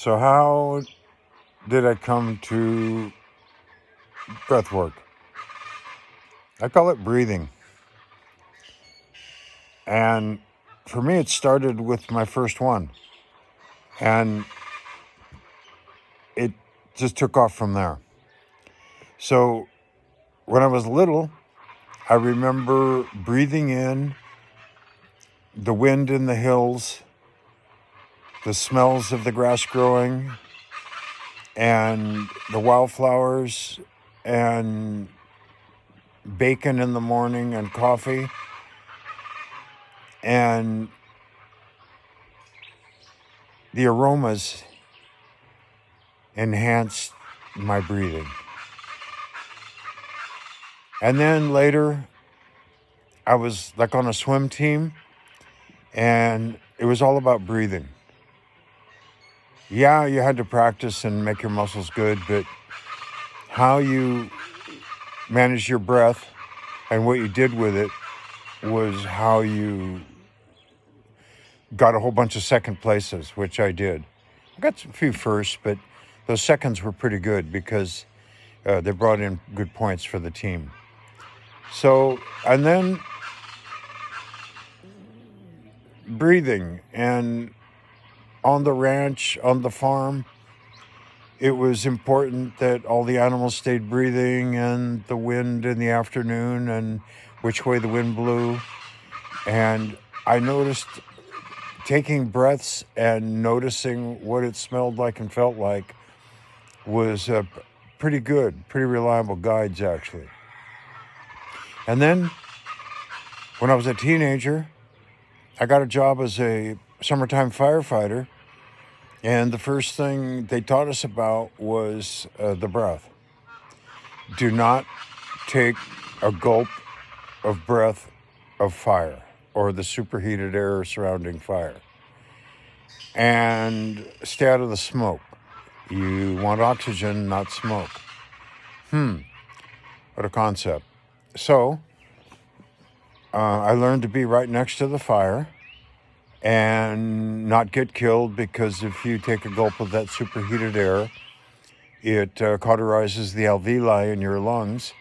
So how did I come to breath work? I call it breathing. And for me, it started with my first one. And it just took off from there. So when I was little, I remember breathing in the wind in the hills, the smells of the grass growing, and the wildflowers, and bacon in the morning, and coffee. And the aromas enhanced my breathing. And then later, I was like on a swim team, and it was all about breathing. Yeah, you had to practice and make your muscles good, but how you managed your breath and what you did with it was how you got a whole bunch of second places, which I did. I got a few firsts, but those seconds were pretty good because they brought in good points for the team. So, and then breathing, and on the ranch, on the farm, it was important that all the animals stayed breathing, and the wind in the afternoon and which way the wind blew. And I noticed taking breaths and noticing what it smelled like and felt like was pretty good, pretty reliable guides, actually. And then when I was a teenager, I got a job as a summertime firefighter. And the first thing they taught us about was the breath. Do not take a gulp of breath of fire or the superheated air surrounding fire. And stay out of the smoke. You want oxygen, not smoke. What a concept. So I learned to be right next to the fire and not get killed, because if you take a gulp of that superheated air, it cauterizes the alveoli in your lungs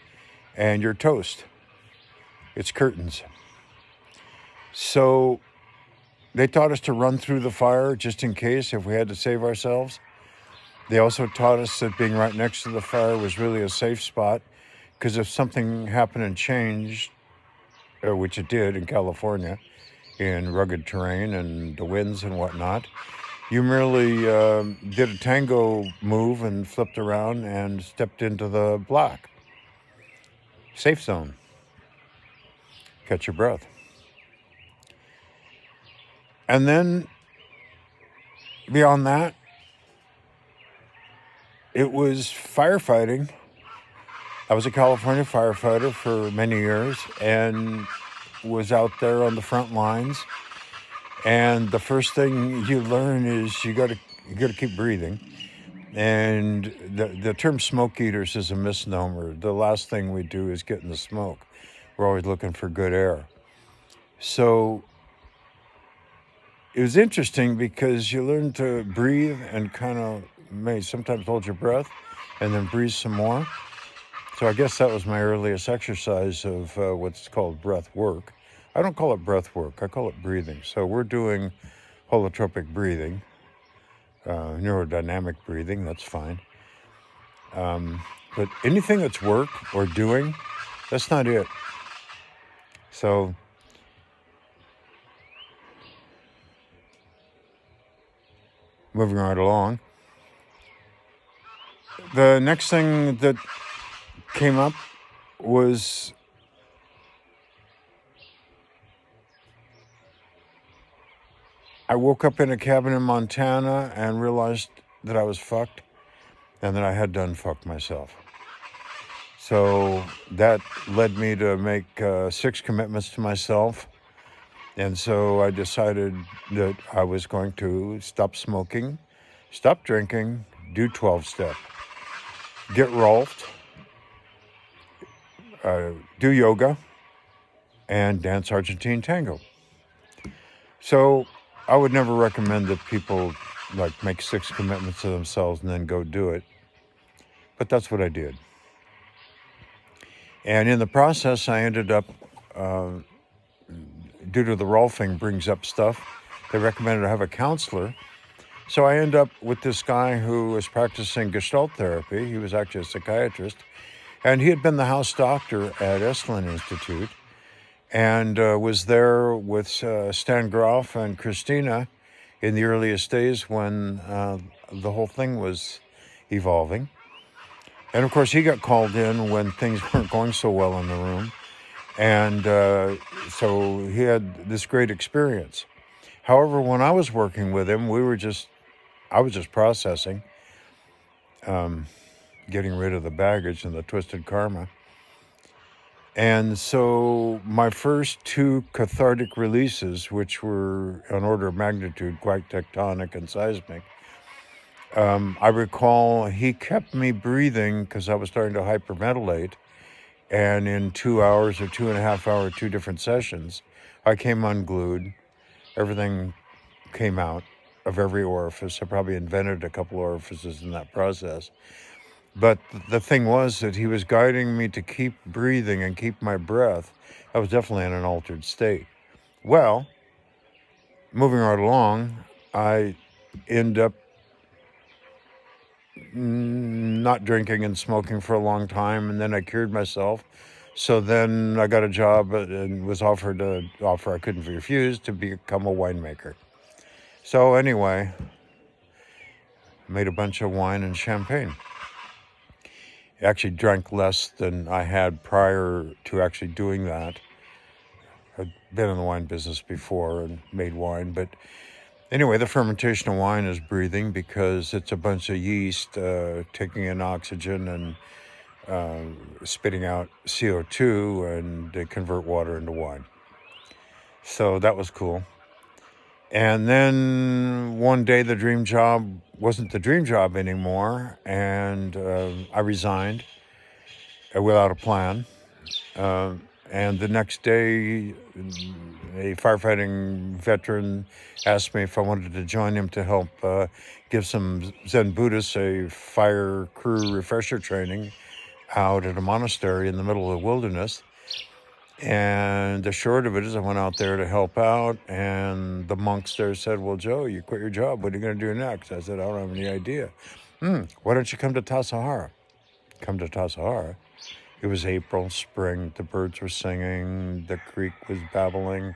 and you're toast. It's curtains. So they taught us to run through the fire just in case if we had to save ourselves. They also taught us that being right next to the fire was really a safe spot, because if something happened and changed, which it did in California, in rugged terrain and the winds and whatnot, you merely did a tango move and flipped around and stepped into the black. Safe zone. Catch your breath. And then beyond that, it was firefighting. I was a California firefighter for many years and was out there on the front lines. And the first thing you learn is you got to keep breathing. And the term smoke eaters is a misnomer. The last thing we do is get in the smoke. We're always looking for good air. So it was interesting because you learn to breathe and kind of may sometimes hold your breath and then breathe some more. So I guess that was my earliest exercise of what's called breath work. I don't call it breath work, I call it breathing. So we're doing holotropic breathing, neurodynamic breathing, that's fine. But anything that's work or doing, that's not it. So moving right along. The next thing that came up was I woke up in a cabin in Montana and realized that I was fucked and that I had done fucked myself. So that led me to make 6 commitments to myself. And so I decided that I was going to stop smoking, stop drinking, do 12-step, get Rolfed, do yoga, and dance Argentine tango. So I would never recommend that people like make 6 commitments to themselves and then go do it. But that's what I did. And in the process, I ended up, due to the Rolfing brings up stuff, they recommended I have a counselor. So I ended up with this guy who was practicing Gestalt therapy. He was actually a psychiatrist. And he had been the house doctor at Esalen Institute and was there with Stan Grof and Christina in the earliest days when the whole thing was evolving. And of course, he got called in when things weren't going so well in the room. And so he had this great experience. However, when I was working with him, I was just processing, getting rid of the baggage and the twisted karma. And so my first 2 cathartic releases, which were an order of magnitude quite tectonic and seismic, I recall he kept me breathing because I was starting to hyperventilate. And in 2 hours or 2.5 hours, 2 different sessions, I came unglued. Everything came out of every orifice. I probably invented a couple orifices in that process. But the thing was that he was guiding me to keep breathing and keep my breath. I was definitely in an altered state. Well, moving right along, I end up not drinking and smoking for a long time, and then I cured myself. So then I got a job and was offered an offer I couldn't refuse to become a winemaker. So anyway, made a bunch of wine and champagne. Actually drank less than I had prior to actually doing that. I'd been in the wine business before and made wine, but anyway, the fermentation of wine is breathing because it's a bunch of yeast taking in oxygen and spitting out CO2, and they convert water into wine. So that was cool. And then one day the dream job wasn't the dream job anymore, and I resigned without a plan. And the next day, a firefighting veteran asked me if I wanted to join him to help give some Zen Buddhists a fire crew refresher training out at a monastery in the middle of the wilderness. And the short of it is I went out there to help out, and the monks there said, "Well, Joe, you quit your job. What are you going to do next?" I said, "I don't have any idea." Why don't you come to Tassajara? Come to Tassajara. It was April, spring. The birds were singing. The creek was babbling.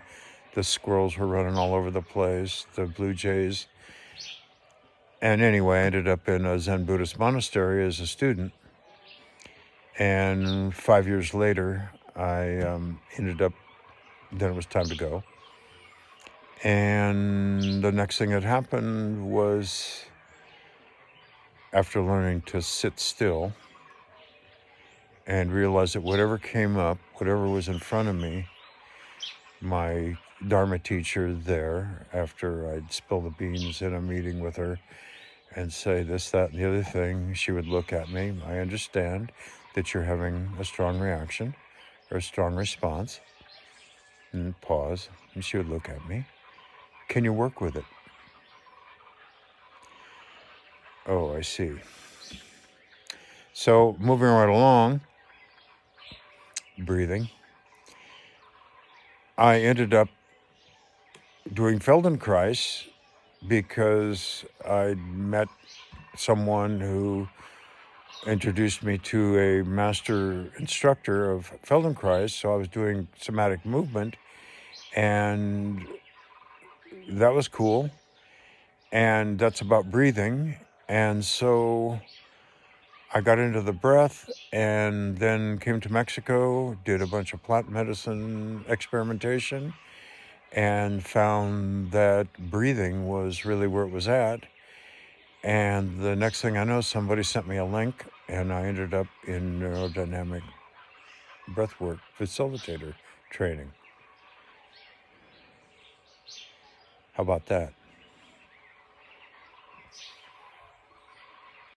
The squirrels were running all over the place. The blue jays. And anyway, I ended up in a Zen Buddhist monastery as a student. And 5 years later, I ended up, then it was time to go. And the next thing that happened was, after learning to sit still and realize that whatever came up, whatever was in front of me, my Dharma teacher there, after I'd spill the beans in a meeting with her and say this, that, and the other thing, she would look at me. "I understand that you're having a strong reaction or a strong response." And pause, and she would look at me. "Can you work with it?" Oh, I see. So moving right along, breathing, I ended up doing Feldenkrais because I'd met someone who introduced me to a master instructor of Feldenkrais. So I was doing somatic movement, and that was cool. And that's about breathing. And so I got into the breath and then came to Mexico, did a bunch of plant medicine experimentation, and found that breathing was really where it was at. And the next thing I know, somebody sent me a link, and I ended up in neurodynamic breathwork facilitator training. How about that?